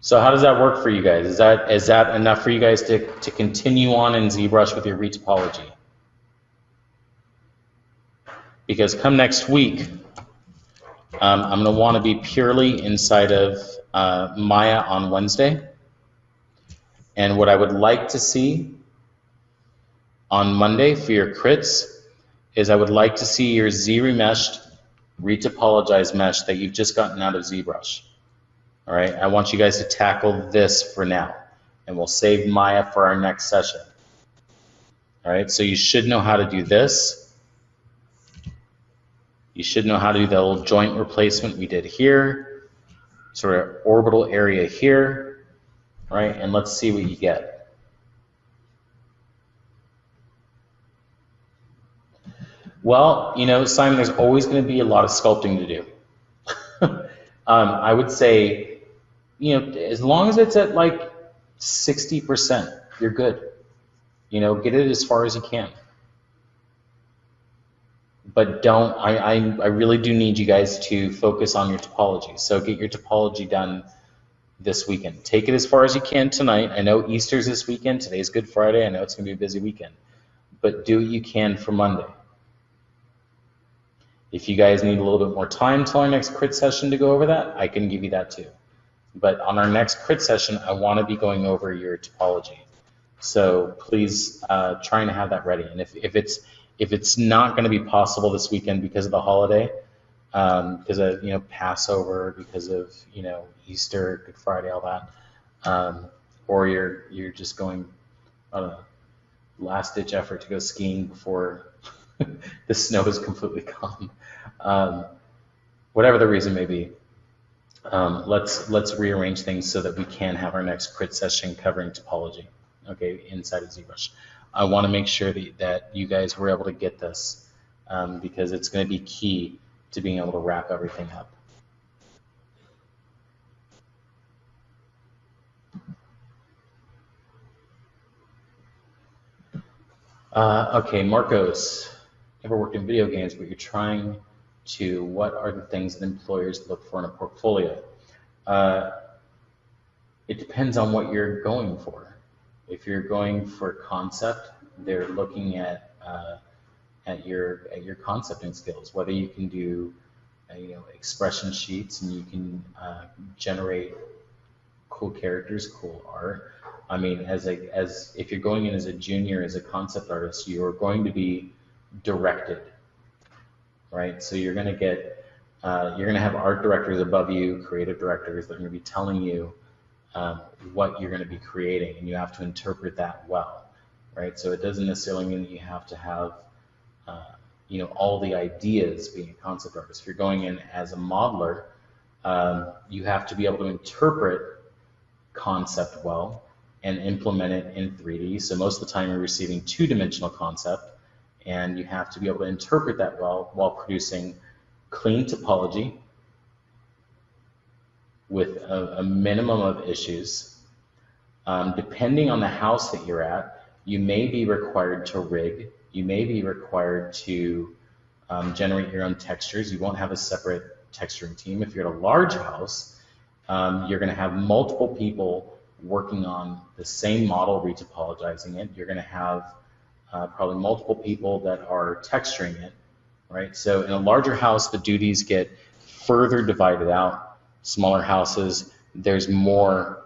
So how does that work for you guys? Is that enough for you guys to continue on in ZBrush with your retopology? Because come next week, I'm going to want to be purely inside of Maya on Wednesday. And what I would like to see on Monday for your crits is I would like to see your Z-remeshed, retopologized mesh that you've just gotten out of ZBrush. All right, I want you guys to tackle this for now, and we'll save Maya for our next session. All right, so you should know how to do this. You should know how to do the little joint replacement we did here, sort of orbital area here, right? And let's see what you get. Well, you know, Simon, there's always going to be a lot of sculpting to do. I would say, you know, as long as it's at like 60%, you're good. You know, get it as far as you can. But don't, I really do need you guys to focus on your topology. So get your topology done this weekend. Take it as far as you can tonight. I know Easter's this weekend. Today's Good Friday. I know it's going to be a busy weekend. But do what you can for Monday. If you guys need a little bit more time till our next crit session to go over that, I can give you that too. But on our next crit session, I want to be going over your topology. So please try and have that ready. And if it's not going to be possible this weekend because of the holiday, because of Passover, because of Easter, Good Friday, all that, or you're just going on a last ditch effort to go skiing before the snow is completely gone, whatever the reason may be, let's rearrange things so that we can have our next crit session covering topology. Okay, inside of ZBrush. I want to make sure that you guys were able to get this because it's going to be key to being able to wrap everything up. Okay, Marcos, never worked in video games, but you're trying to, what are the things that employers look for in a portfolio? It depends on what you're going for. If you're going for concept, they're looking at your concepting skills, whether you can do expression sheets and you can generate cool characters, cool art. I mean, as if you're going in as a junior, as a concept artist, you're going to be directed, right? So you're going to get you're going to have art directors above you, creative directors that are going to be telling you what you're going to be creating, and you have to interpret that well, right? So it doesn't necessarily mean that you have to have all the ideas being a concept artist. If you're going in as a modeler, you have to be able to interpret concept well and implement it in 3D. So most of the time you're receiving two-dimensional concept, and you have to be able to interpret that well while producing clean topology with a minimum of issues. Depending on the house that you're at, you may be required to rig. You may be required to generate your own textures. You won't have a separate texturing team. If you're at a large house, you're going to have multiple people working on the same model, retopologizing it. You're going to have probably multiple people that are texturing it, right? So in a larger house, the duties get further divided out. Smaller houses, there's more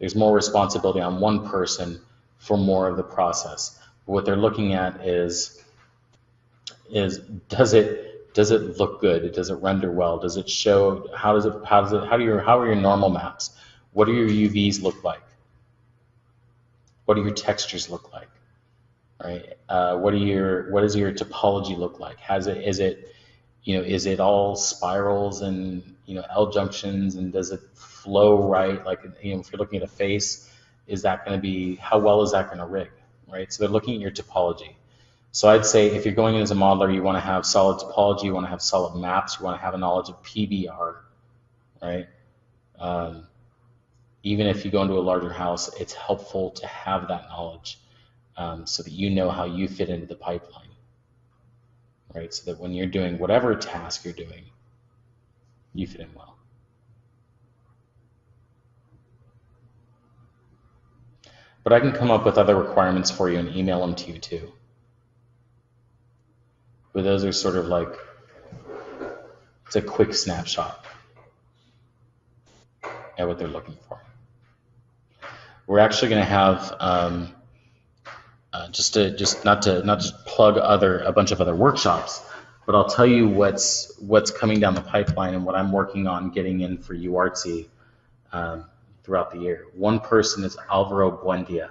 responsibility on one person for more of the process. But what they're looking at is does it look good? Does it render well? Does it show? How are your normal maps? What do your UVs look like? What do your textures look like? Right? What does your topology look like? Is it all spirals and L junctions, and does it flow right? Like if you're looking at a face, is that going to be, how well is that going to rig? Right? So they're looking at your topology. So I'd say if you're going in as a modeler, you want to have solid topology, you want to have solid maps, you want to have a knowledge of PBR, right? Even if you go into a larger house, it's helpful to have that knowledge so that you know how you fit into the pipeline, right? So that when you're doing whatever task you're doing, you fit in well. But I can come up with other requirements for you and email them to you too. But those are sort of like, it's a quick snapshot at what they're looking for. We're actually going to have not to plug a bunch of other workshops, but I'll tell you what's coming down the pipeline and what I'm working on getting in for UArtsy throughout the year. One person is Alvaro Buendia,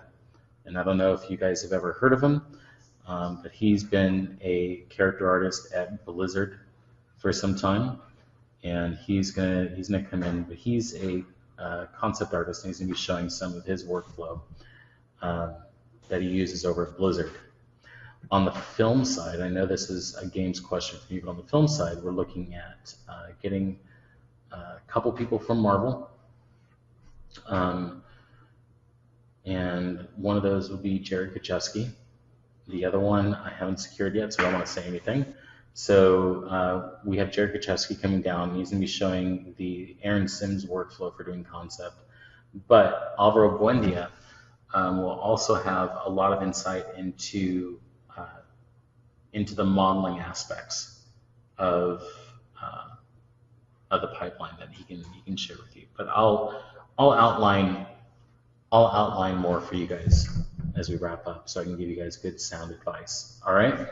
and I don't know if you guys have ever heard of him, but he's been a character artist at Blizzard for some time, and he's gonna come in. But he's a concept artist, and he's gonna be showing some of his workflow that he uses over at Blizzard. On the film side, I know this is a games question for you, but on the film side, we're looking at getting a couple people from Marvel. And one of those will be Jared Kachevsky. The other one I haven't secured yet, so I don't want to say anything. So we have Jared Kachevsky coming down. He's going to be showing the Aaron Sims workflow for doing concept. But Alvaro Buendia will also have a lot of insight into the modeling aspects of the pipeline that he can share with you. But I'll outline more for you guys as we wrap up, so I can give you guys good sound advice. All right.